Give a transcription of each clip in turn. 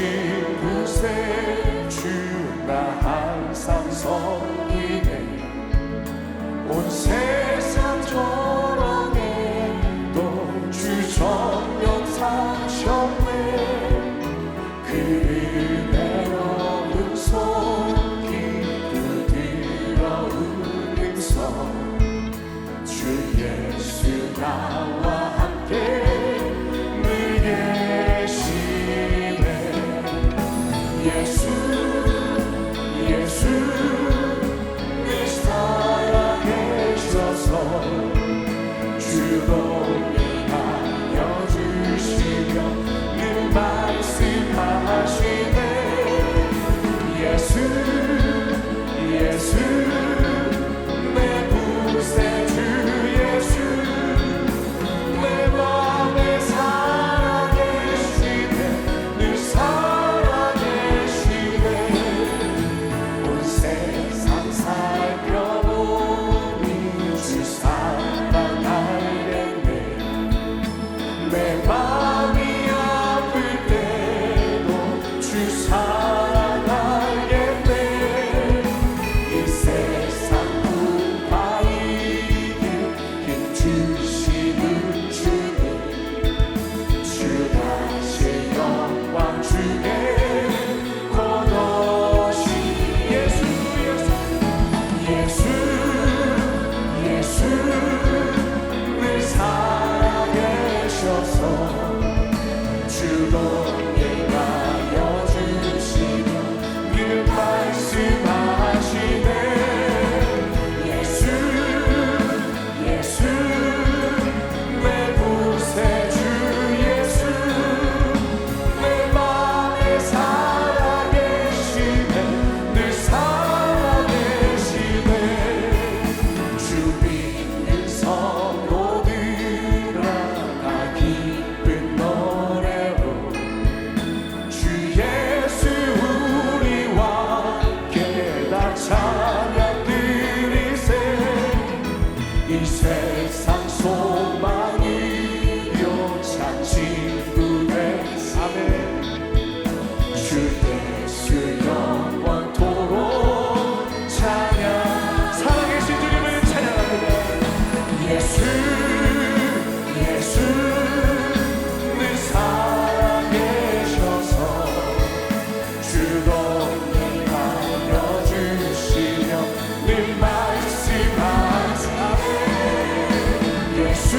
오신 그새 주 나 항상 섬기네. 온 세상 조롱에도 주 정령 사셨네. 그 은혜로 은손 기쁘 들어 울음성 주 예수 나와 함께 늘 계시네. 예수 늘 살아계셔서 주로 인하여 주시며 늘 말씀하시네. 예수 내 구세주 예수 내 맘에 살아계시네. 늘 살아계시네. 온 세상 살펴보니 주 사랑 알겠네. 내 맘이 아플 때도 주 사랑 알겠네. 이 세상 풍파이길 힘 주시는 주님 주 다시 영광 주게 권하시. 예수 늘 살아계셔서 주로 인하여 주시며 늘 말씀하시네. 예수 내 구세주 예수 내 맘에 살아계시네. 늘 살아계시네. 주 믿는 성도 기쁜 노래로 주 예수 우리와 함께 다 찬양 드리세. 이 세상 소망이요 참 친구의 삶에 주 예수 영원토록 찬양. 살아계신 주님을 찬양합니다. 예수 늘 살아계셔서 주로 인하여 주시며 늘 말씀하시네. 예수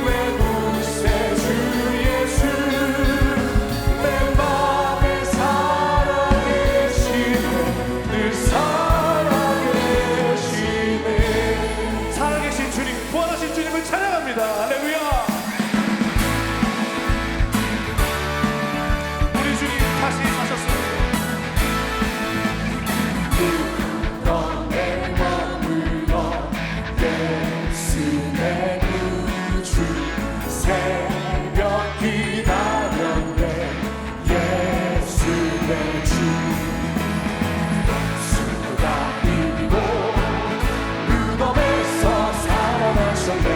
내 구세주 예수 내 맘에 살아계시네. 늘 살아계시네. 살아계신 주님, 부활하신 주님을 찬양합니다. 할렐루야. 우리 주님 다시 사셨습니다. 너의 머물러 예수 내 구주 새벽 기다렸네. 예수 내 주 수가 이기고 무덤에서 살아나셨네.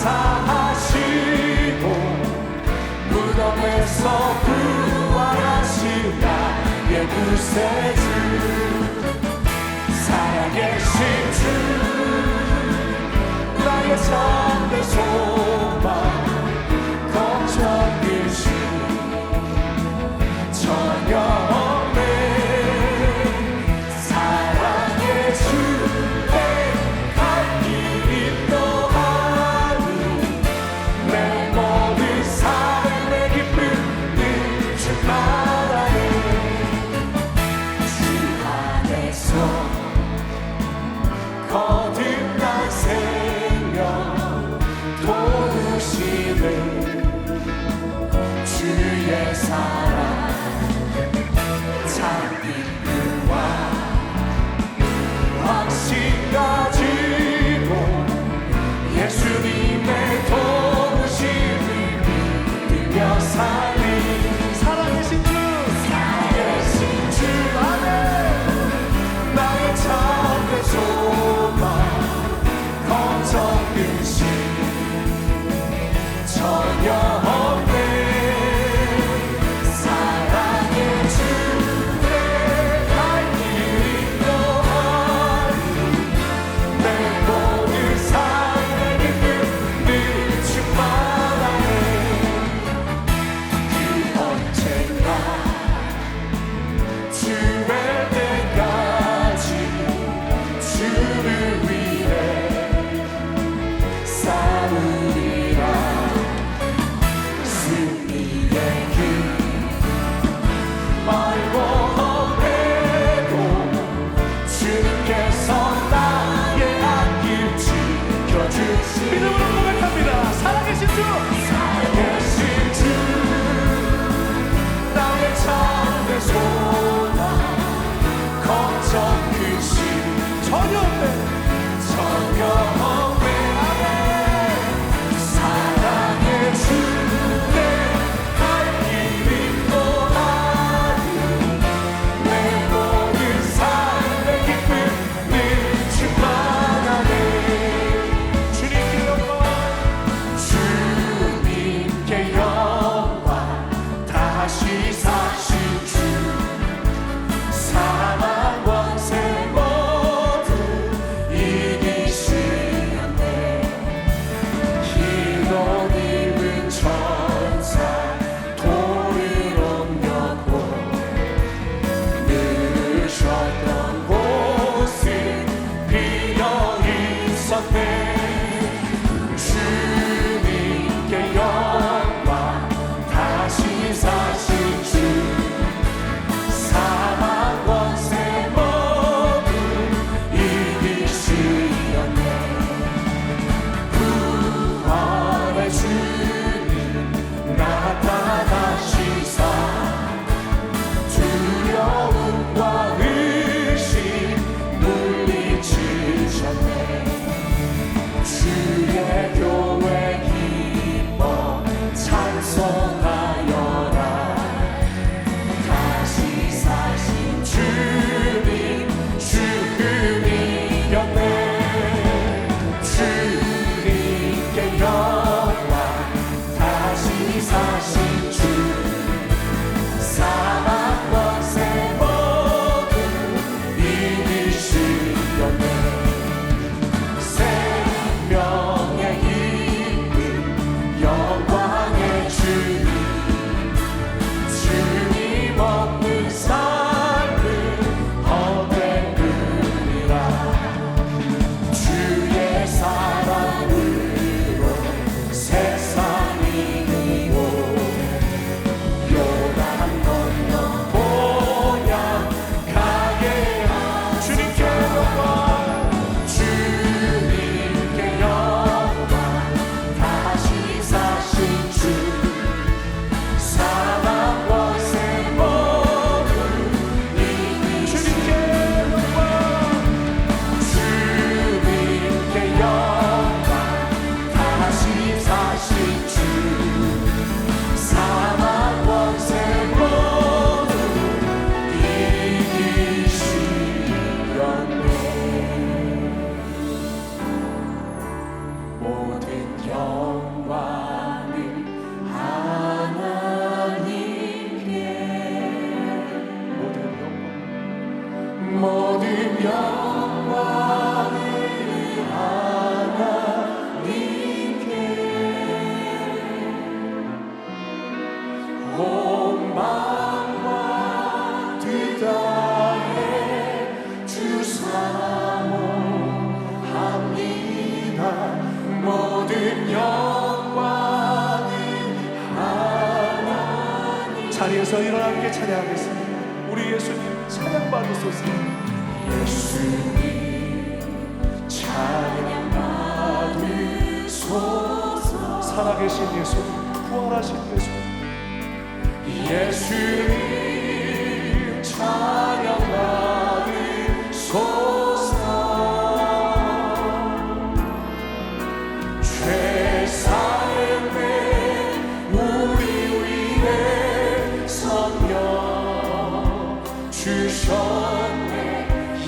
사하시고 무덤에서 부활하신 나의 구세주 살아계신 주 나의 참된 소망 걱정이신 전혀 없네 사랑의 주 내 갈 길 인도하니 내 모든 삶의 기쁨 늘 주마다에 주 안에서 거듭난 생명 도우시네 주의 사랑 참긴 그와 확신 가지고 예수님의 도우심을 믿으며 살리 살아계신 주 살아계신 주 안에 나의 참된 소망 걱정이신 전혀 없네 사랑의 주 내 갈 길 인도하니 내 모든 삶의 기쁨 늘 충만하네 그 언젠가 주의 때까지 주를 위해 살아 모든 영광을 하나님께 모든 영광을 하나님께 온 마음과 뜻 다해 주 사모합니다. 모든 영광을 하나님. 자리에서 일어나 함께 찬양하겠습니다. 우리 예수님 찬양 받으소서. 예수님 찬양 받으소서. 살아계신 예수, 부활하신 예수, 예수님 찬양 받으소서. 죄 사했네 우리 위해 성령 주셨네.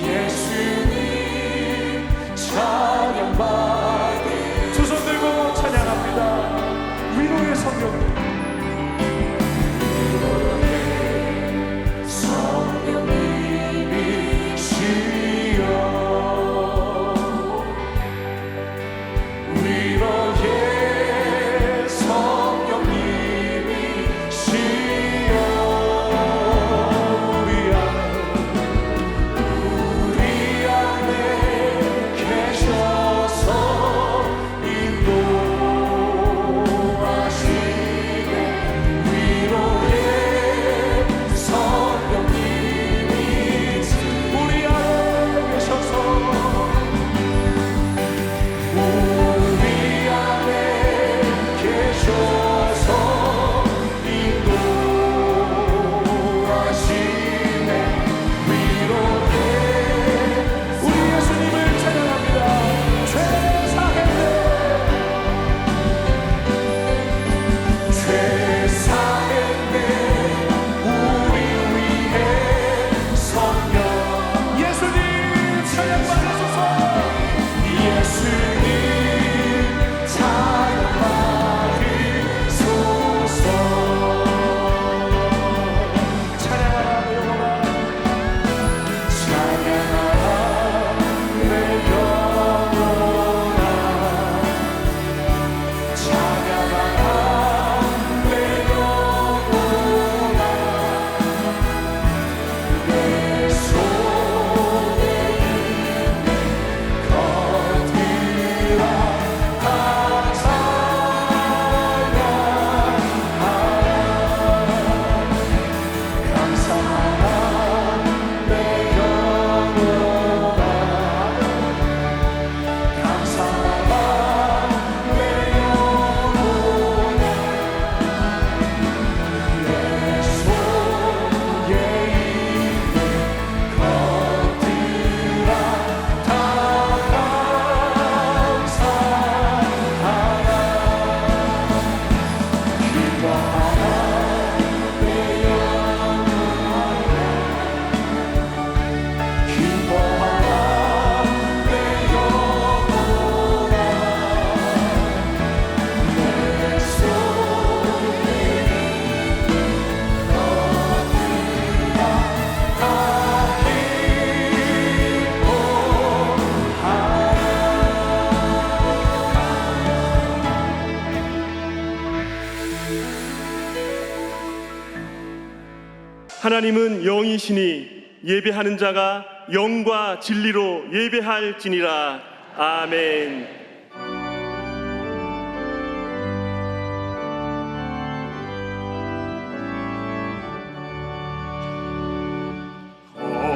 예수님 찬양 받으. 두 손 들고 찬양합니다. 위로의 성령, 하나님은 영이시니 예배하는 자가 영과 진리로 예배할지니라. 아멘. 거룩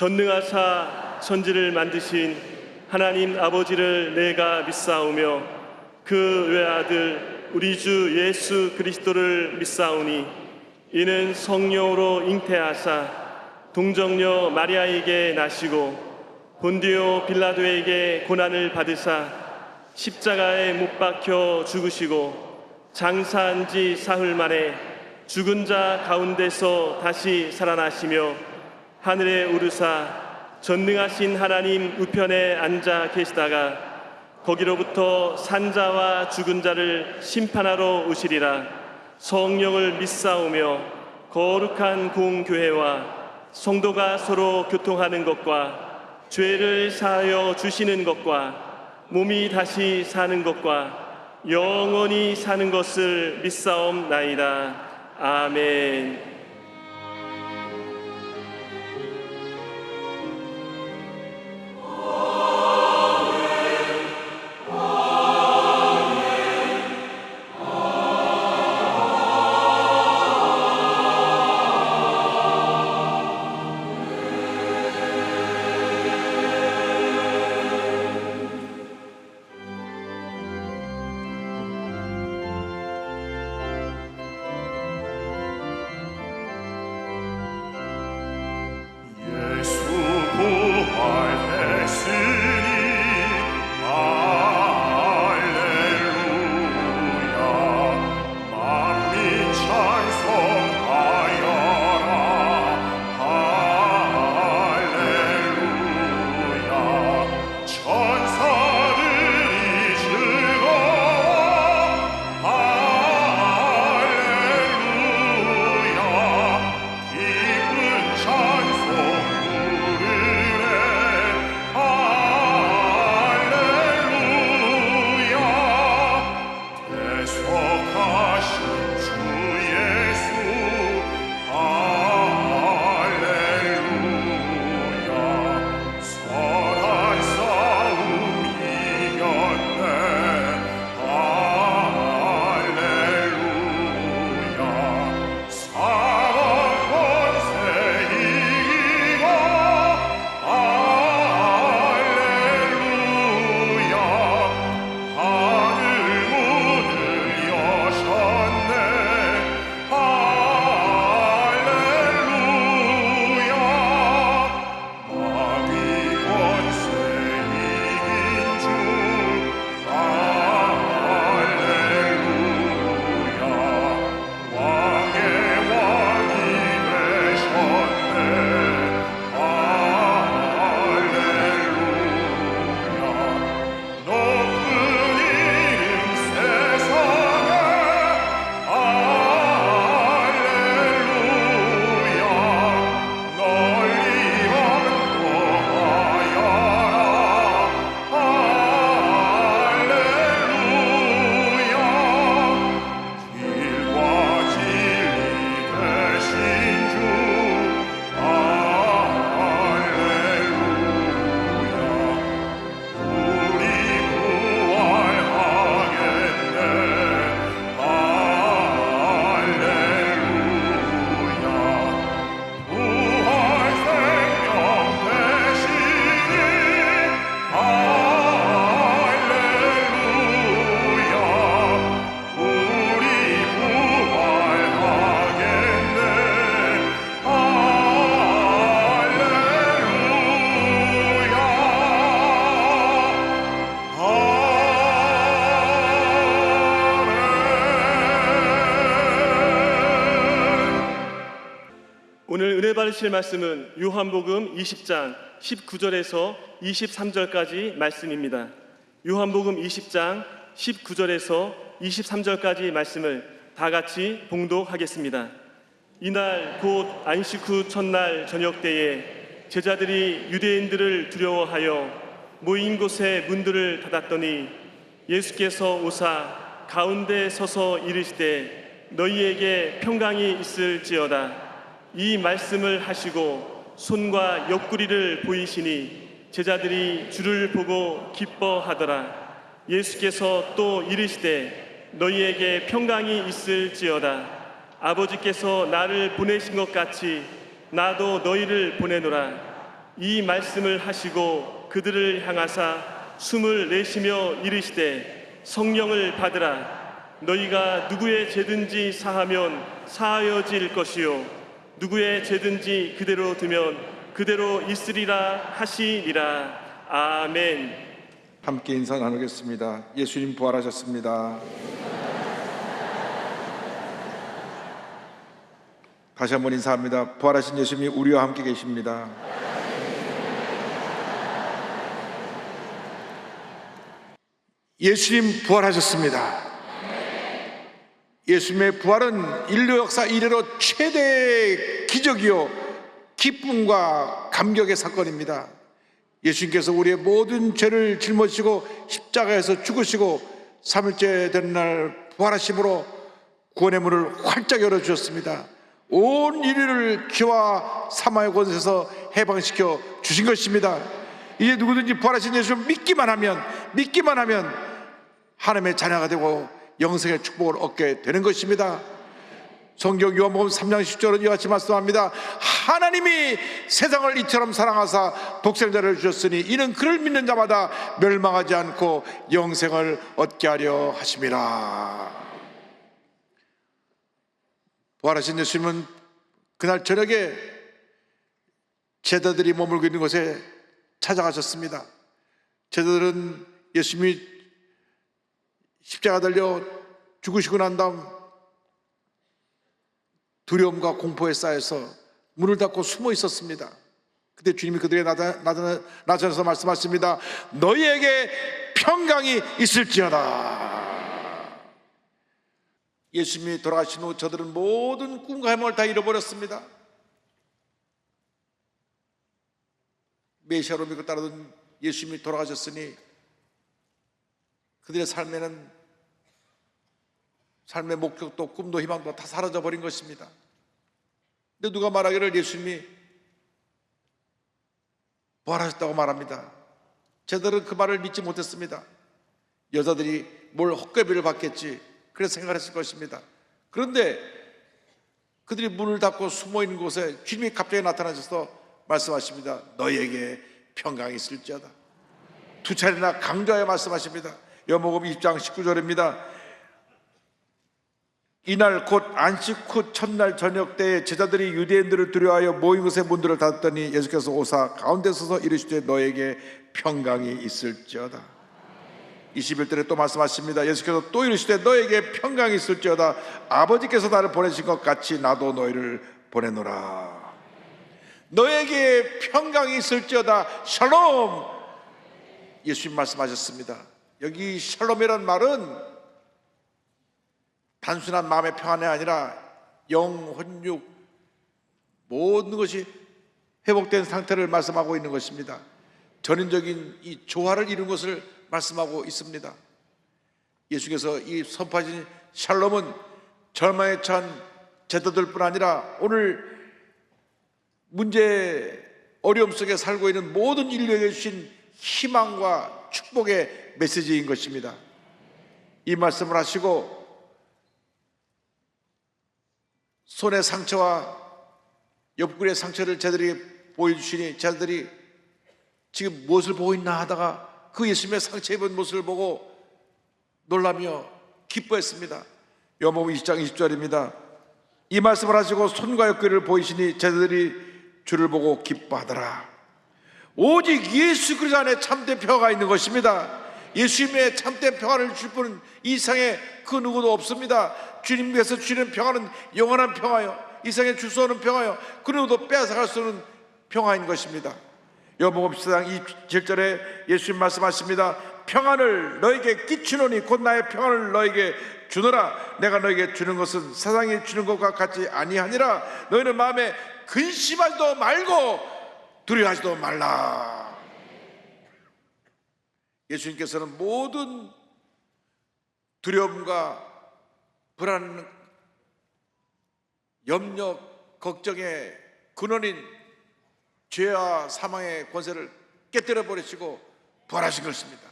전능하사 천지를 만드신 하나님 아버지를 내가 믿사오며 그 외아들 우리 주 예수 그리스도를 믿사오니 이는 성령으로 잉태하사 동정녀 마리아에게 나시고 본디오 빌라도에게 고난을 받으사 십자가에 못 박혀 죽으시고 장사한 지 사흘 만에 죽은 자 가운데서 다시 살아나시며 하늘에 오르사 전능하신 하나님 우편에 앉아 계시다가 거기로부터 산자와 죽은 자를 심판하러 오시리라. 성령을 믿사오며 거룩한 공교회와 성도가 서로 교통하는 것과 죄를 사하여 주시는 것과 몸이 다시 사는 것과 영원히 사는 것을 믿사옵나이다. 아멘. 오늘 은혜 받으실 말씀은 요한복음 20장 19절에서 23절까지 말씀입니다. 요한복음 20장 19절에서 23절까지 말씀을 다 같이 봉독하겠습니다. 이날 곧 안식 후 첫날 저녁 때에 제자들이 유대인들을 두려워하여 모인 곳에 문들을 닫았더니 예수께서 오사 가운데 서서 이르시되 너희에게 평강이 있을지어다. 이 말씀을 하시고 손과 옆구리를 보이시니 제자들이 주를 보고 기뻐하더라. 예수께서 또 이르시되 너희에게 평강이 있을지어다. 아버지께서 나를 보내신 것 같이 나도 너희를 보내노라. 이 말씀을 하시고 그들을 향하사 숨을 내쉬며 이르시되 성령을 받으라. 너희가 누구의 죄든지 사하면 사하여질 것이요 누구의 죄든지 그대로 두면 그대로 있으리라 하시니라. 아멘. 함께 인사 나누겠습니다. 예수님 부활하셨습니다. 다시 한번 인사합니다. 부활하신 예수님이 우리와 함께 계십니다. 예수님 부활하셨습니다. 예수님의 부활은 인류 역사 이래로 최대의 기적이요 기쁨과 감격의 사건입니다. 예수님께서 우리의 모든 죄를 짊어지시고 십자가에서 죽으시고 3일째 되는 날 부활하심으로 구원의 문을 활짝 열어주셨습니다. 온 인류를 죄와 사망의 권세에서 해방시켜 주신 것입니다. 이제 누구든지 부활하신 예수를 믿기만 하면 하나님의 자녀가 되고 영생의 축복을 얻게 되는 것입니다. 성경 요한복음 3장 10절은 이와 같이 말씀합니다. 하나님이 세상을 이처럼 사랑하사 독생자를 주셨으니 이는 그를 믿는 자마다 멸망하지 않고 영생을 얻게 하려 하심이라. 부활하신 예수님은 그날 저녁에 제자들이 머물고 있는 곳에 찾아가셨습니다. 제자들은 예수님이 십자가 달려 죽으시고 난 다음 두려움과 공포에 쌓여서 문을 닫고 숨어 있었습니다. 그때 주님이 그들에게 나타나서 말씀하십니다. 너희에게 평강이 있을지어다. 예수님이 돌아가신 후 저들은 모든 꿈과 희망을 다 잃어버렸습니다. 메시아로 믿고 따르던 예수님이 돌아가셨으니 그들의 삶의 목적도 꿈도 희망도 다 사라져버린 것입니다. 근데 누가 말하기를 예수님이 부활하셨다고 말합니다. 제자들은 그 말을 믿지 못했습니다. 여자들이 뭘 헛개비를 받겠지 그래서 생각했을 것입니다. 그런데 그들이 문을 닫고 숨어있는 곳에 주님이 갑자기 나타나셔서 말씀하십니다. 너희에게 평강이 있을지어다. 두 차례나 강조하여 말씀하십니다. 요한복음 20장 19절입니다. 이날 곧 안식 후 첫날 저녁 때에 제자들이 유대인들을 두려워하여 모인 곳에 문들을 닫았더니 예수께서 오사 가운데 서서 이르시되 너에게 평강이 있을지어다. 21절에 또 말씀하십니다. 예수께서 또 이르시되 너에게 평강이 있을지어다. 아버지께서 나를 보내신 것 같이 나도 너희를 보내노라. 너에게 평강이 있을지어다. 샬롬. 예수님 말씀하셨습니다. 여기 샬롬이라는 말은 단순한 마음의 평안이 아니라 영, 혼육 모든 것이 회복된 상태를 말씀하고 있는 것입니다. 전인적인 이 조화를 이룬 것을 말씀하고 있습니다. 예수께서 이 선포하신 샬롬은 절망에 처한 제자들뿐 아니라 오늘 문제 어려움 속에 살고 있는 모든 인류에게 주신 희망과 축복의 메시지인 것입니다. 이 말씀을 하시고 손의 상처와 옆구리의 상처를 제자들이 보여주시니 제자들이 지금 무엇을 보고 있나 하다가 그 예수님의 상처 입은 모습을 보고 놀라며 기뻐했습니다. 요한복음 20장 20절입니다. 이 말씀을 하시고 손과 옆구리를 보이시니 제자들이 주를 보고 기뻐하더라. 오직 예수 그리스도 안에 참된 평화가 있는 것입니다. 예수님의 참된 평화를 줄 분은 이 세상에 그 누구도 없습니다. 주님께서 주시는 평화는 영원한 평화요, 이 세상에 줄 수 없는 평화요, 그 누구도 빼앗아갈 수 없는 평화인 것입니다. 요한복음 14장 27절에 예수님 말씀하십니다. 평안을 너에게 끼치노니 곧 나의 평안을 너에게 주노라. 내가 너에게 주는 것은 세상이 주는 것과 같이 아니하니라. 너희는 마음에 근심하지도 말고 두려워하지도 말라. 예수님께서는 모든 두려움과 불안, 염려, 걱정의 근원인 죄와 사망의 권세를 깨뜨려 버리시고 부활하신 것입니다.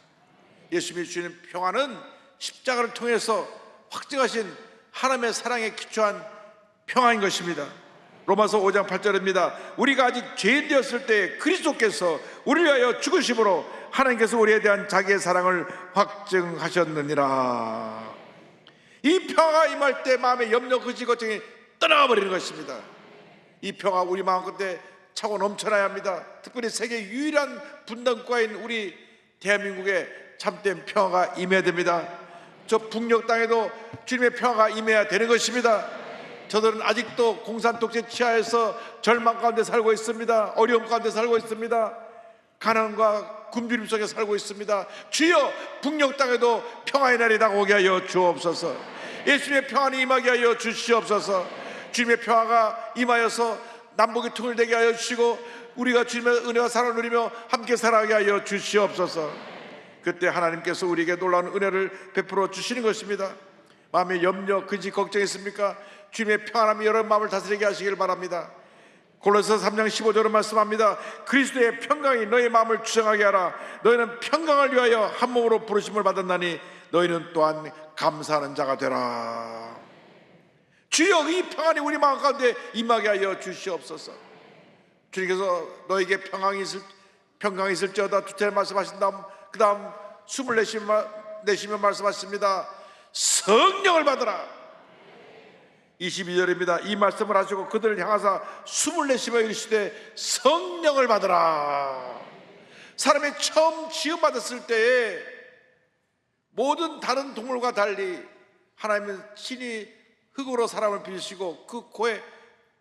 예수님이 주시는 평안은 십자가를 통해서 확증하신 하나님의 사랑에 기초한 평안인 것입니다. 로마서 5장 8절입니다. 우리가 아직 죄인 되었을 때 그리스도께서 우리를 위하여 죽으심으로 하나님께서 우리에 대한 자기의 사랑을 확증하셨느니라. 이 평화가 임할 때 마음의 염려, 근심, 걱정이 떠나가 버리는 것입니다. 이 평화 우리 마음 끝에 차고 넘쳐나야 합니다. 특별히 세계 유일한 분단국가인 우리 대한민국에 참된 평화가 임해야 됩니다. 저 북녘 땅에도 주님의 평화가 임해야 되는 것입니다. 저들은 아직도 공산 독재 치하에서 절망 가운데 살고 있습니다. 어려움 가운데 살고 있습니다. 가난과 굶주림 속에 살고 있습니다. 주여, 북녘 땅에도 평화의 날이 다가오게 하여 주옵소서. 예수님의 평안이 임하게 하여 주시옵소서. 주님의 평화가 임하여서 남북이 통일되게 하여 주시고 우리가 주님의 은혜와 사랑을 누리며 함께 살아가게 하여 주시옵소서. 그때 하나님께서 우리에게 놀라운 은혜를 베풀어 주시는 것입니다. 마음에 염려, 근심, 걱정이 있습니까? 주님의 평안함이 여러분 마음을 다스리게 하시길 바랍니다. 골로새서 3장 15절은 말씀합니다. 그리스도의 평강이 너의 마음을 주장하게 하라. 너희는 평강을 위하여 한 몸으로 부르심을 받았나니 너희는 또한 감사하는 자가 되라. 주여, 이 평안이 우리 마음 가운데 임하게 하여 주시옵소서. 주님께서 너에게 평강이 있을지어다 두차례 말씀하신 다음 그 다음 숨을 내쉬며 말씀하십니다. 성령을 받으라. 22절입니다. 이 말씀을 하시고 그들을 향하사 숨을 내쉬며 이르시되 성령을 받으라. 사람이 처음 지음받았을 때에 모든 다른 동물과 달리 하나님은 친히 흙으로 사람을 빚으시고 그 코에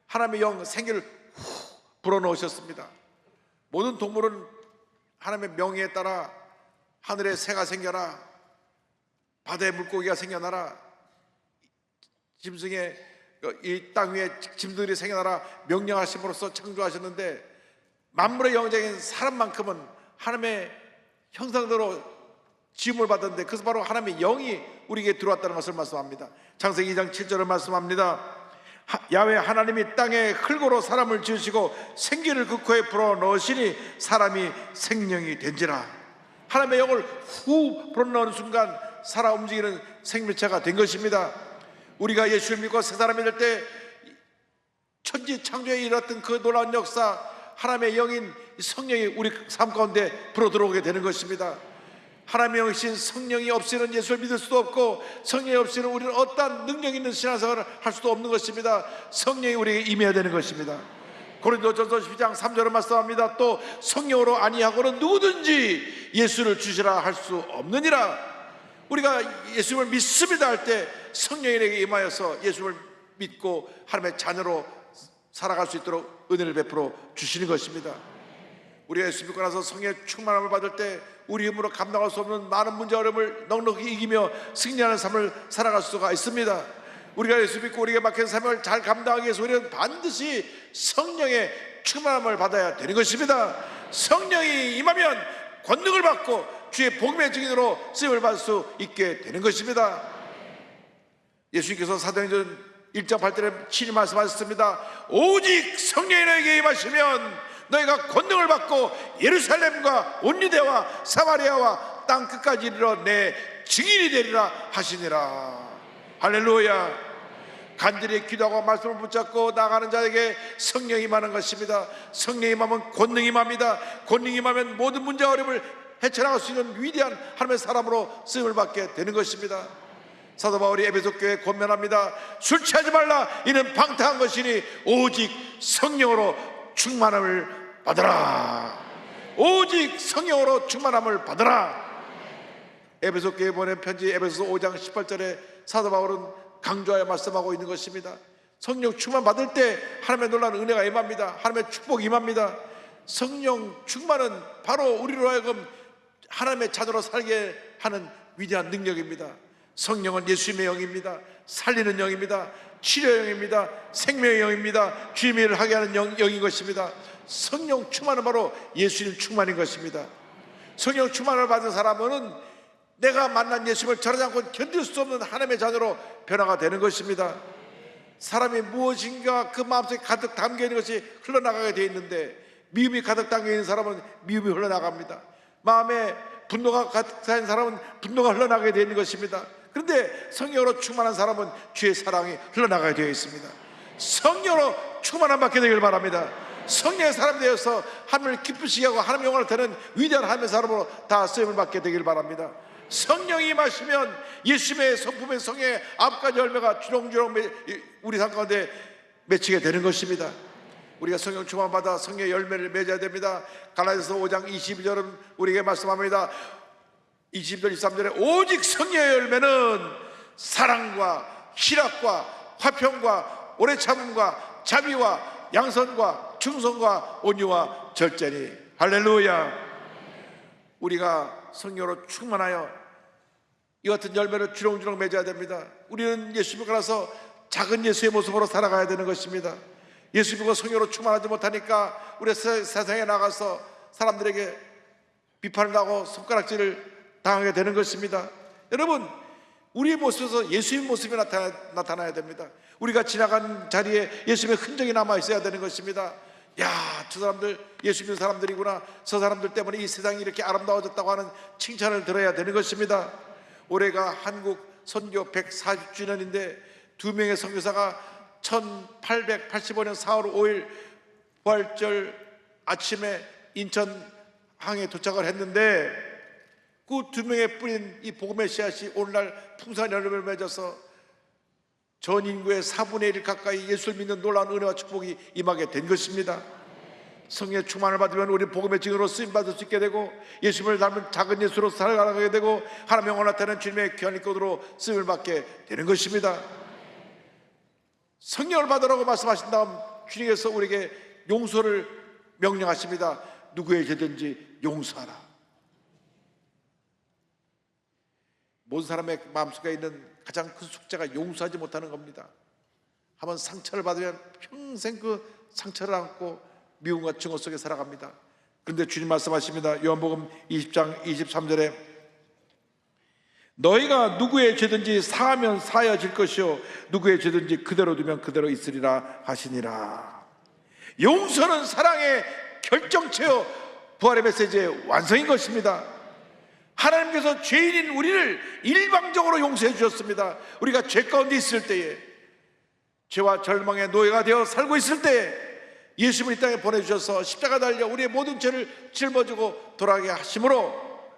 하나님의 영 생기를 후 불어넣으셨습니다. 모든 동물은 하나님의 명의에 따라 하늘에 새가 생겨나 바다에 물고기가 생겨나라, 짐승의 이 땅 위에 짐승들이 생겨나라 명령하심으로써 창조하셨는데 만물의 영장인 사람만큼은 하나님의 형상대로 지음을 받았는데 그것은 바로 하나님의 영이 우리에게 들어왔다는 것을 말씀합니다. 창세기 2장 7절을 말씀합니다. 야훼 하나님이 땅에 흙으로 사람을 지으시고 생기를 그 코에 불어넣으시니 사람이 생명이 된지라. 하나님의 영을 후 불어넣는 순간 살아 움직이는 생명체가 된 것입니다. 우리가 예수를 믿고 새 사람이 될 때 천지 창조에 일어났던 그 놀라운 역사, 하나님의 영인 성령이 우리 삶 가운데 불어 들어오게 되는 것입니다. 하나님의 영이신 성령이 없이는 예수를 믿을 수도 없고 성령이 없이는 우리는 어떠한 능력 있는 신앙생활을 할 수도 없는 것입니다. 성령이 우리에게 임해야 되는 것입니다. 고린도전서 12장 3절을 말씀합니다. 또 성령으로 아니하고는 누구든지 예수를 주시라 할 수 없느니라. 우리가 예수님을 믿습니다 할 때 성령에게 임하여서 예수님을 믿고 하나님의 자녀로 살아갈 수 있도록 은혜를 베풀어 주시는 것입니다. 우리가 예수 믿고 나서 성령의 충만함을 받을 때 우리 힘으로 감당할 수 없는 많은 문제 어려움을 넉넉히 이기며 승리하는 삶을 살아갈 수가 있습니다. 우리가 예수 믿고 우리에게 맡긴 사명을 잘 감당하기 위해서 우리는 반드시 성령의 충만함을 받아야 되는 것입니다. 성령이 임하면 권능을 받고 주의 복음의 증인으로 쓰임을 받을 수 있게 되는 것입니다. 예수님께서 사도행전 1장 8절에 친히 말씀하셨습니다. 오직 성령이 너에게 임하시면 너희가 권능을 받고 예루살렘과 온 유대와 사마리아와 땅 끝까지 이르러 내 증인이 되리라 하시니라. 할렐루야. 간절히 기도하고 말씀을 붙잡고 나가는 자에게 성령이 임하는 것입니다. 성령이 임하면 권능이 임합니다. 권능이 임하면 모든 문제와 어려움을 헤쳐나갈 수 있는 위대한 하나님의 사람으로 쓰임을 받게 되는 것입니다. 사도 바울이 에베소 교회에 권면합니다. 술 취하지 말라. 이는 방탕한 것이니 오직 성령으로 충만함을 받으라. 오직 성령으로 충만함을 받으라. 에베소 교회에 보낸 편지 에베소 5장 18절에 사도 바울은 강조하여 말씀하고 있는 것입니다. 성령 충만 받을 때 하나님의 놀라운 은혜가 임합니다. 하나님의 축복이 임합니다. 성령 충만은 바로 우리로 하여금 하나님의 자녀로 살게 하는 위대한 능력입니다. 성령은 예수님의 영입니다. 살리는 영입니다. 치료의 영입니다. 생명의 영입니다. 주님의 일을 하게 하는 영인 것입니다. 성령 충만은 바로 예수님 충만인 것입니다. 성령 충만을 받은 사람은 내가 만난 예수님을 저러지 않고 견딜 수 없는 하나님의 자녀로 변화가 되는 것입니다. 사람이 무엇인가 그 마음속에 가득 담겨있는 것이 흘러나가게 되어 있는데 미움이 가득 담겨있는 사람은 미움이 흘러나갑니다. 마음에 분노가 가득 쌓인 사람은 분노가 흘러나가게 되어 있는 것입니다. 그런데 성령으로 충만한 사람은 주의 사랑이 흘러나가게 되어 있습니다. 성령으로 충만함 받게 되길 바랍니다. 성령의 사람이 되어서 하나님을 기쁘시게 하고 하나님 영광을 드리는 위대한 하나님의 사람으로 다 쓰임을 받게 되길 바랍니다. 성령이 임하시면 예수님의 성품의 성의 앞까지 열매가 주렁주렁 우리 삶 가운데 맺히게 되는 것입니다. 우리가 성령 충만받아 성령의 열매를 맺어야 됩니다. 갈라디아서 5장 22절은 우리에게 말씀합니다. 22절 23절에 오직 성령의 열매는 사랑과 희락과 화평과 오래 참음과 자비와 양선과 충성과 온유와 절제니. 할렐루야. 우리가 성령으로 충만하여 이 같은 열매를 주렁주렁 맺어야 됩니다. 우리는 예수 믿고 나서 작은 예수의 모습으로 살아가야 되는 것입니다. 예수 믿고 성령으로 충만하지 못하니까 우리 세상에 나가서 사람들에게 비판을 하고 손가락질을 당하게 되는 것입니다. 여러분, 우리의 모습에서 예수의 모습이 나타나야 됩니다. 우리가 지나간 자리에 예수님의 흔적이 남아 있어야 되는 것입니다. 야, 저 사람들 예수 믿는 사람들이구나, 저 사람들 때문에 이 세상이 이렇게 아름다워졌다고 하는 칭찬을 들어야 되는 것입니다. 올해가 한국 선교 140주년인데 두 명의 선교사가 1885년 4월 5일 부활절 아침에 인천항에 도착을 했는데 그 두 명의 뿌린 이 복음의 씨앗이 오늘날 풍성한 열매를 맺어서 전 인구의 4분의 1 가까이 예수를 믿는 놀라운 은혜와 축복이 임하게 된 것입니다. 성령의 충만을 받으면 우리 복음의 증인으로 쓰임받을 수 있게 되고 예수님을 닮은 작은 예수로 살아가게 되고 하나님의 영원한 나타나는 주님의 귀한 이끌로 쓰임을 받게 되는 것입니다. 성령을 받으라고 말씀하신 다음 주님께서 우리에게 용서를 명령하십니다. 누구의 죄든지 용서하라. 모든 사람의 마음속에 있는 가장 큰 숙제가 용서하지 못하는 겁니다. 한번 상처를 받으면 평생 그 상처를 안고 미움과 증오 속에 살아갑니다. 그런데 주님 말씀하십니다. 요한복음 20장 23절에 너희가 누구의 죄든지 사하면 사하여질 것이요 누구의 죄든지 그대로 두면 그대로 있으리라 하시니라. 용서는 사랑의 결정체요 부활의 메시지의 완성인 것입니다. 하나님께서 죄인인 우리를 일방적으로 용서해 주셨습니다. 우리가 죄 가운데 있을 때에, 죄와 절망의 노예가 되어 살고 있을 때에 예수님을 이 땅에 보내주셔서 십자가 달려 우리의 모든 죄를 짊어지고 돌아가게 하심으로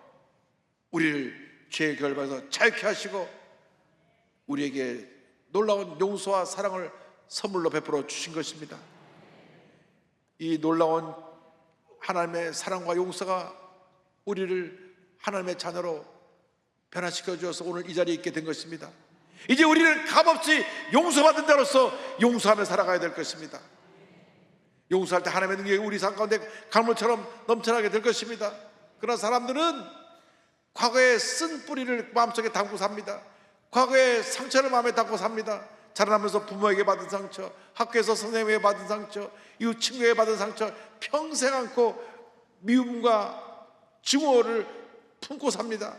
우리를 죄의 결박에서 자유케 하시고 우리에게 놀라운 용서와 사랑을 선물로 베풀어 주신 것입니다. 이 놀라운 하나님의 사랑과 용서가 우리를 하나님의 자녀로 변화시켜 주어서 오늘 이 자리에 있게 된 것입니다. 이제 우리는 값없이 용서받은 자로서 용서하며 살아가야 될 것입니다. 용서할 때 하나님의 능력이 우리 삶 가운데 강물처럼 넘쳐나게 될 것입니다. 그러나 사람들은 과거에 쓴 뿌리를 마음속에 담고 삽니다. 과거의 상처를 마음에 담고 삽니다. 자라나면서 부모에게 받은 상처, 학교에서 선생님에게 받은 상처, 이웃 친구에게 받은 상처 평생 안고 미움과 증오를 품고 삽니다.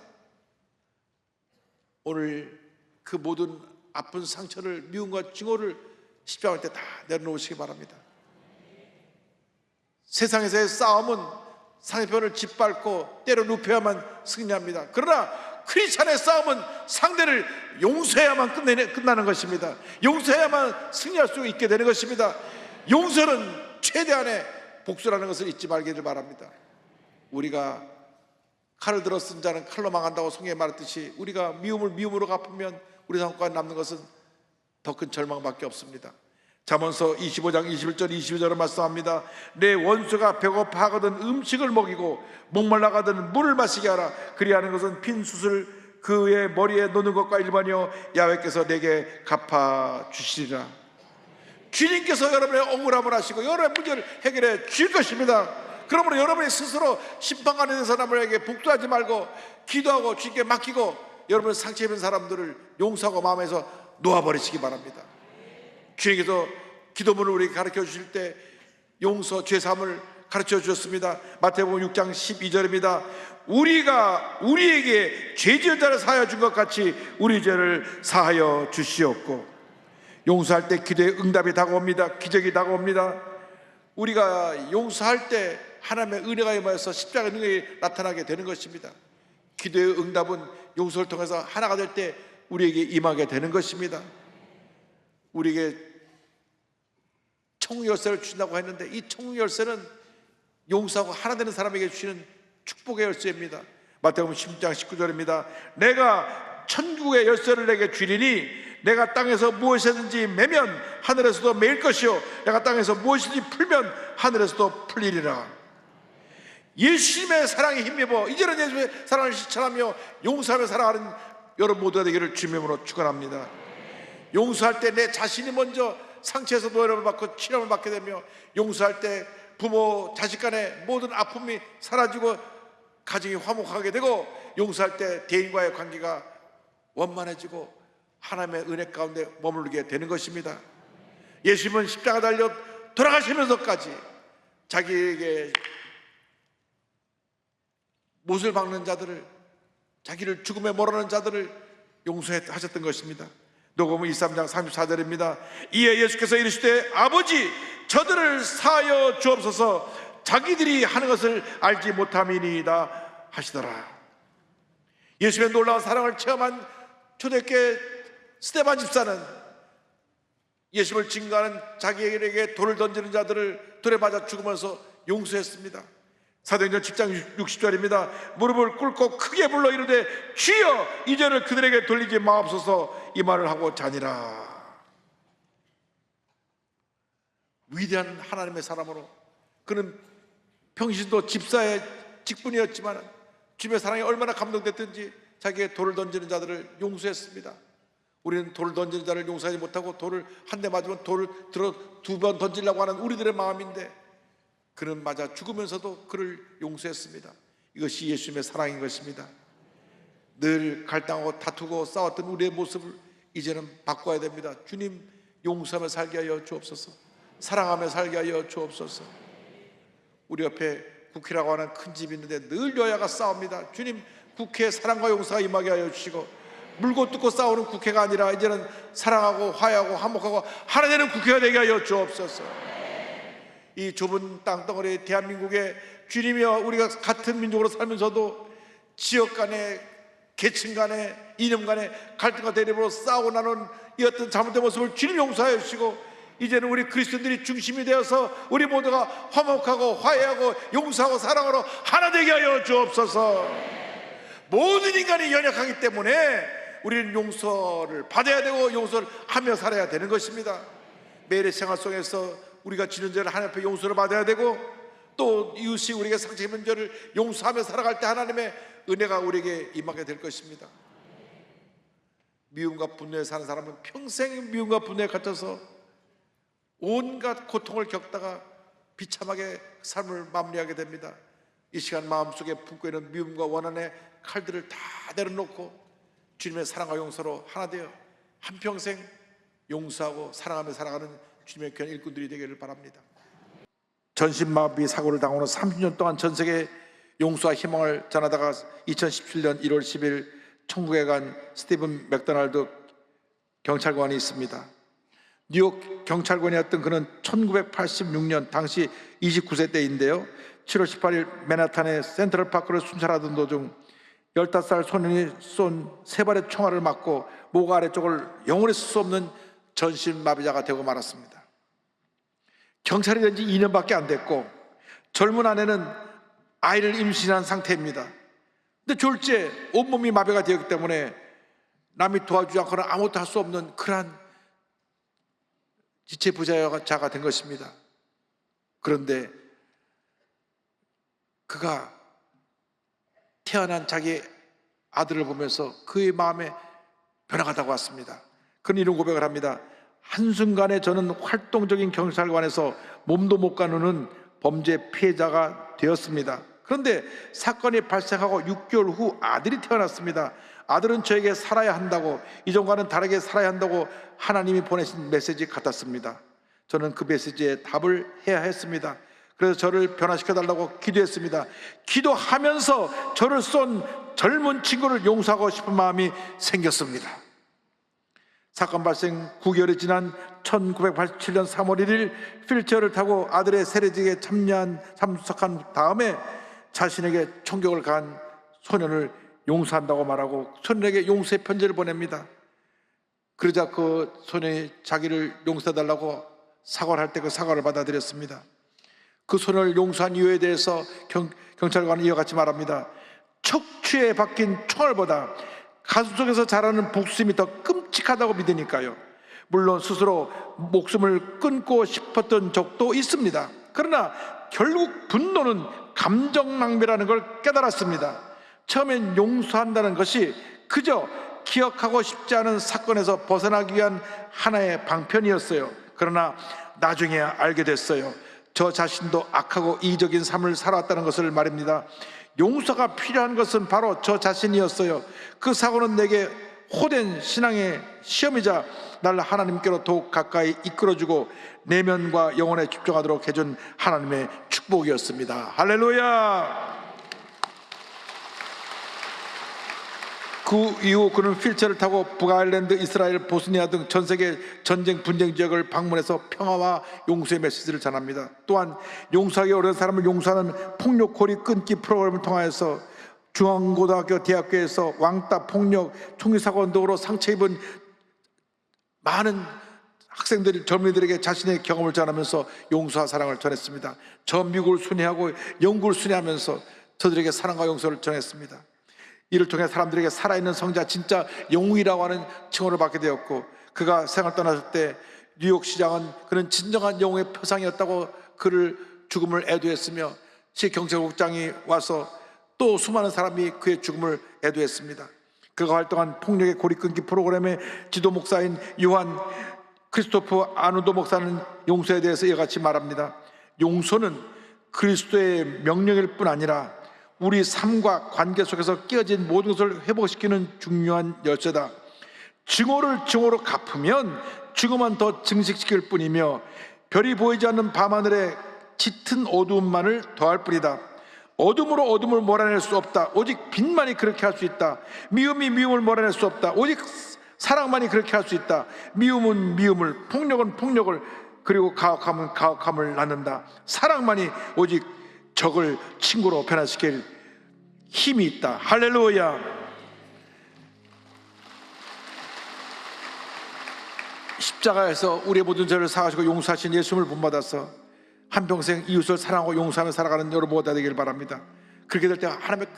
오늘 그 모든 아픈 상처를, 미움과 증오를 십자가할 때 다 내려놓으시기 바랍니다. 세상에서의 싸움은 상대편을 짓밟고 때려 눕혀야만 승리합니다. 그러나 크리스찬의 싸움은 상대를 용서해야만 끝나는 것입니다. 용서해야만 승리할 수 있게 되는 것입니다. 용서는 최대한의 복수라는 것을 잊지 말기를 바랍니다. 우리가 칼을 들어 쓴 자는 칼로 망한다고 성경에 말했듯이 우리가 미움을 미움으로 갚으면 우리 삶 가운데 남는 것은 더 큰 절망밖에 없습니다. 잠언서 25장 21절 22절을 말씀합니다. 내 원수가 배고파하거든 음식을 먹이고 목말라가든 물을 마시게 하라. 그리하는 것은 핀 숯을 그의 머리에 놓는 것과 일반이요 야훼께서 내게 갚아주시리라. 주님께서 여러분의 억울함을 하시고 여러분의 문제를 해결해 주실 것입니다. 그러므로 여러분이 스스로 심판관에 대해서 남에게 복수하지 말고 기도하고 주님께 맡기고 여러분의 상처 입은 사람들을 용서하고 마음에서 놓아버리시기 바랍니다. 주님께서 기도문을 우리에게 가르쳐 주실 때 용서, 죄사함을 가르쳐 주셨습니다. 마태복음 6장 12절입니다. 우리가 우리에게 죄 지은 자를 사하여 준 것 같이 우리 죄를 사하여 주시옵고. 용서할 때 기도의 응답이 다가옵니다. 기적이 다가옵니다. 우리가 용서할 때 하나님의 은혜가 임하여서 십자가의 능력이 나타나게 되는 것입니다. 기도의 응답은 용서를 통해서 하나가 될 때 우리에게 임하게 되는 것입니다. 우리에게 총열쇠를 주신다고 했는데, 이 총열쇠는 용서하고 하나 되는 사람에게 주시는 축복의 열쇠입니다. 마태복음 10장 19절입니다. 내가 천국의 열쇠를 내게 주리니 내가 땅에서 무엇이든지 매면 하늘에서도 매일 것이요 내가 땅에서 무엇이든지 풀면 하늘에서도 풀리리라. 예수님의 사랑에 힘입어 이제는 예수의 사랑을 실천하며 용서하며 살아가는 여러분 모두가 되기를 주님의 이름으로 축원합니다. 용서할 때 내 자신이 먼저 상처에서 노예를 받고 치료를 받게 되며, 용서할 때 부모 자식 간의 모든 아픔이 사라지고 가정이 화목하게 되고, 용서할 때 대인과의 관계가 원만해지고 하나님의 은혜 가운데 머무르게 되는 것입니다. 예수님은 십자가 달려 돌아가시면서까지 자기에게 못을 박는 자들을, 자기를 죽음에 몰아넣는 자들을 용서하셨던 것입니다. 녹음은 23장 34절입니다. 이에 예수께서 이르시되 아버지 저들을 사하여 주옵소서 자기들이 하는 것을 알지 못함이니이다 하시더라. 예수의 놀라운 사랑을 체험한 초대교회 스데반 집사는 예수를 증거하는 자기에게 돌을 던지는 자들을 돌에 맞아 죽으면서 용서했습니다. 사도행전 10장 60절입니다. 무릎을 꿇고 크게 불러 이르되 주여 이 죄를 그들에게 돌리지 마옵소서 이 말을 하고 자니라. 위대한 하나님의 사람으로 그는 평신도 집사의 직분이었지만 주님의 사랑이 얼마나 감동됐든지 자기의 돌을 던지는 자들을 용서했습니다. 우리는 돌을 던지는 자를 용서하지 못하고 돌을 한 대 맞으면 돌을 들어 두 번 던지려고 하는 우리들의 마음인데, 그는 맞아 죽으면서도 그를 용서했습니다. 이것이 예수님의 사랑인 것입니다. 늘 갈등하고 다투고 싸웠던 우리의 모습을 이제는 바꿔야 됩니다. 주님 용서하며 살게 하여 주옵소서. 사랑하며 살게 하여 주옵소서. 우리 옆에 국회라고 하는 큰 집이 있는데 늘 여야가 싸웁니다. 주님 국회에 사랑과 용서가 임하게 하여 주시고, 물고 뜯고 싸우는 국회가 아니라 이제는 사랑하고 화해하고 화목하고 하나 되는 국회가 되게 하여 주옵소서. 이 좁은 땅덩어리 대한민국에 주님이여 우리가 같은 민족으로 살면서도 지역 간에 계층 간에 이념 간에 갈등과 대립으로 싸우고 나눈 이 어떤 잘못된 모습을 주님 용서하여 주시고, 이제는 우리 그리스도인들이 중심이 되어서 우리 모두가 화목하고 화해하고 용서하고 사랑으로 하나 되게 하여 주옵소서. 모든 인간이 연약하기 때문에 우리는 용서를 받아야 되고 용서를 하며 살아야 되는 것입니다. 매일의 생활 속에서 우리가 지는 죄를 하나님 앞에 용서를 받아야 되고, 또 이웃이 우리에게 상처 입은 죄를 용서하며 살아갈 때 하나님의 은혜가 우리에게 임하게 될 것입니다. 미움과 분노에 사는 사람은 평생 미움과 분노에 갇혀서 온갖 고통을 겪다가 비참하게 삶을 마무리하게 됩니다. 이 시간 마음속에 품고 있는 미움과 원한의 칼들을 다 내려놓고 주님의 사랑과 용서로 하나 되어 한평생 용서하고 사랑하며 살아가는 주님의 귀한 일꾼들이 되기를 바랍니다. 전신마비 사고를 당한 후 30년 동안 전 세계 용서와 희망을 전하다가 2017년 1월 10일 천국에 간 스티븐 맥도날드 경찰관이 있습니다. 뉴욕 경찰관이었던 그는 1986년 당시 29세 때인데요, 7월 18일 맨하탄의 센트럴파크를 순찰하던 도중 15살 소년이 쏜 3발의 총알을 맞고 목 아래쪽을 영원히 쓸 수 없는 전신마비자가 되고 말았습니다. 경찰이 된 지 2년밖에 안 됐고 젊은 아내는 아이를 임신한 상태입니다. 근데 졸지에 온몸이 마비가 되었기 때문에 남이 도와주지 않고는 아무것도 할 수 없는 그러한 지체 부자가 된 것입니다. 그런데 그가 태어난 자기 아들을 보면서 그의 마음에 변화가 다가왔습니다. 그는 이런 고백을 합니다. 한순간에 저는 활동적인 경찰관에서 몸도 못 가누는 범죄 피해자가 되었습니다. 그런데 사건이 발생하고 6개월 후 아들이 태어났습니다. 아들은 저에게 살아야 한다고, 이전과는 다르게 살아야 한다고 하나님이 보내신 메시지 같았습니다. 저는 그 메시지에 답을 해야 했습니다. 그래서 저를 변화시켜달라고 기도했습니다. 기도하면서 저를 쏜 젊은 친구를 용서하고 싶은 마음이 생겼습니다. 사건 발생 9개월이 지난 1987년 3월 1일 휠체어를 타고 아들의 세례식에 참석한 다음에 자신에게 총격을 가한 소년을 용서한다고 말하고 소년에게 용서의 편지를 보냅니다. 그러자 그 소년이 자기를 용서해달라고 사과를 할 때 그 사과를 받아들였습니다. 그 소년을 용서한 이유에 대해서 경찰관은 이와 같이 말합니다. 척추에 박힌 총알보다 가슴속에서 자라는 복수심이 더 끔찍하다고 믿으니까요. 물론 스스로 목숨을 끊고 싶었던 적도 있습니다. 그러나 결국 분노는 감정 낭비라는 걸 깨달았습니다. 처음엔 용서한다는 것이 그저 기억하고 싶지 않은 사건에서 벗어나기 위한 하나의 방편이었어요. 그러나 나중에 알게 됐어요. 저 자신도 악하고 이기적인 삶을 살아왔다는 것을 말입니다. 용서가 필요한 것은 바로 저 자신이었어요. 그 사고는 내게 호된 신앙의 시험이자 날 하나님께로 더욱 가까이 이끌어주고 내면과 영혼에 집중하도록 해준 하나님의 축복이었습니다. 할렐루야. 그 이후 그는 휠체어를 타고 북아일랜드, 이스라엘, 보스니아 등 전 세계 전쟁 분쟁 지역을 방문해서 평화와 용서의 메시지를 전합니다. 또한 용서하기 어려운 사람을 용서하는 폭력 고리 끊기 프로그램을 통하여서 중앙고등학교, 대학교에서 왕따, 폭력, 총기 사건 등으로 상처 입은 많은 학생들이 젊은이들에게 자신의 경험을 전하면서 용서와 사랑을 전했습니다. 저 미국을 순회하고 영국을 순회하면서 저들에게 사랑과 용서를 전했습니다. 이를 통해 사람들에게 살아있는 성자, 진짜 영웅이라고 하는 칭호를 받게 되었고, 그가 세상을 떠났을 때 뉴욕 시장은 그는 진정한 영웅의 표상이었다고 그를 죽음을 애도했으며, 시 경찰국장이 와서 또 수많은 사람이 그의 죽음을 애도했습니다. 그가 활동한 폭력의 고리 끊기 프로그램의 지도 목사인 요한 크리스토프 아누도 목사는 용서에 대해서 이와 같이 말합니다. 용서는 그리스도의 명령일 뿐 아니라 우리 삶과 관계 속에서 깨어진 모든 것을 회복시키는 중요한 열쇠다. 증오를 증오로 갚으면 증오만 더 증식시킬 뿐이며 별이 보이지 않는 밤하늘에 짙은 어두움만을 더할 뿐이다. 어둠으로 어둠을 몰아낼 수 없다. 오직 빛만이 그렇게 할 수 있다. 미움이 미움을 몰아낼 수 없다. 오직 사랑만이 그렇게 할 수 있다. 미움은 미움을, 폭력은 폭력을, 그리고 가혹함은 가혹함을 낳는다. 사랑만이 오직 적을 친구로 변화시킬 힘이 있다. 할렐루야. 십자가에서 우리의 모든 죄를 사하시고 용서하신 예수님을 본받아서 한평생 이웃을 사랑하고 용서하며 살아가는 여러분 모두가 되길 바랍니다. 그렇게 될 때 하나님의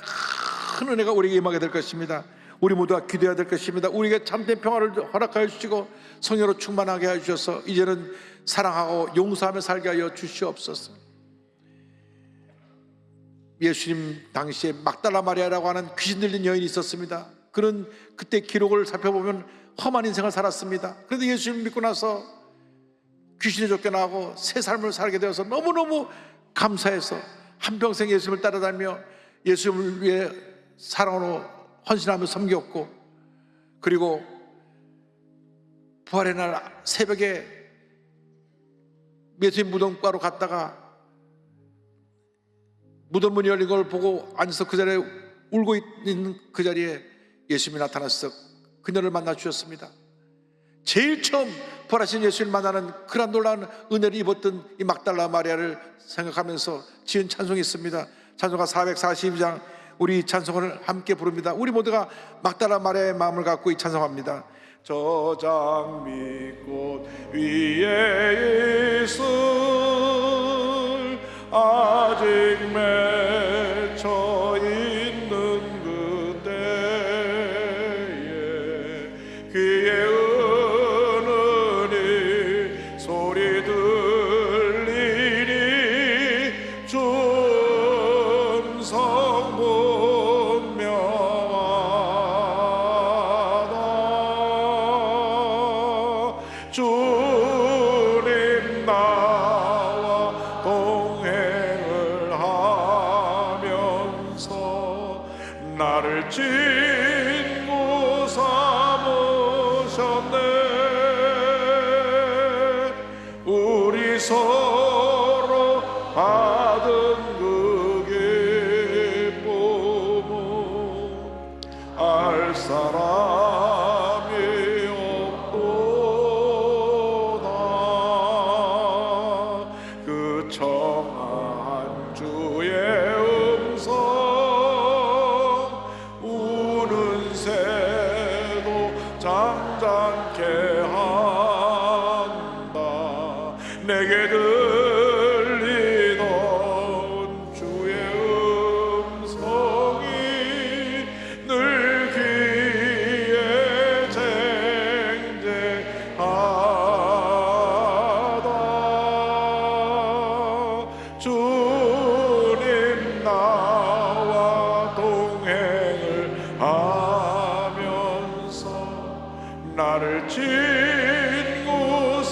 큰 은혜가 우리에게 임하게 될 것입니다. 우리 모두가 기도해야 될 것입니다. 우리에게 참된 평화를 허락하여 주시고 성령으로 충만하게 해주셔서 이제는 사랑하고 용서하며 살게 하여 주시옵소서. 예수님 당시에 막달라 마리아라고 하는 귀신 들린 여인이 있었습니다. 그는 그때 기록을 살펴보면 험한 인생을 살았습니다. 그런데 예수님 믿고 나서 귀신이 쫓겨나고 새 삶을 살게 되어서 너무너무 감사해서 한평생 예수님을 따라다니며 예수님을 위해 사랑으로 헌신하며 섬겼고, 그리고 부활의 날 새벽에 예수님 무덤가로 갔다가 무덤 문이 열린 걸 보고 앉아서 그 자리에 울고 있는 그 자리에 예수님이 나타나셔서 그녀를 만나 주셨습니다. 제일 처음 부활하신 예수님을 만나는 그런 놀라운 은혜를 입었던 이 막달라 마리아를 생각하면서 지은 찬송이 있습니다. 찬송가 442장, 우리 찬송을 함께 부릅니다. 우리 모두가 막달라 마리아의 마음을 갖고 이 찬송합니다. 저 장미꽃 위에 있을 아직 맺혀 있는 그때에 그의 은은히 소리 들리니 준성 분명하다. 주님 나와 동행을 하면서 나를 친구 삼으셨네. 우리 서로 받은 그 기쁨은 알 사람이 없도다. 그 청한 주의 음성 우는 새도 잠잠케 한다. 주의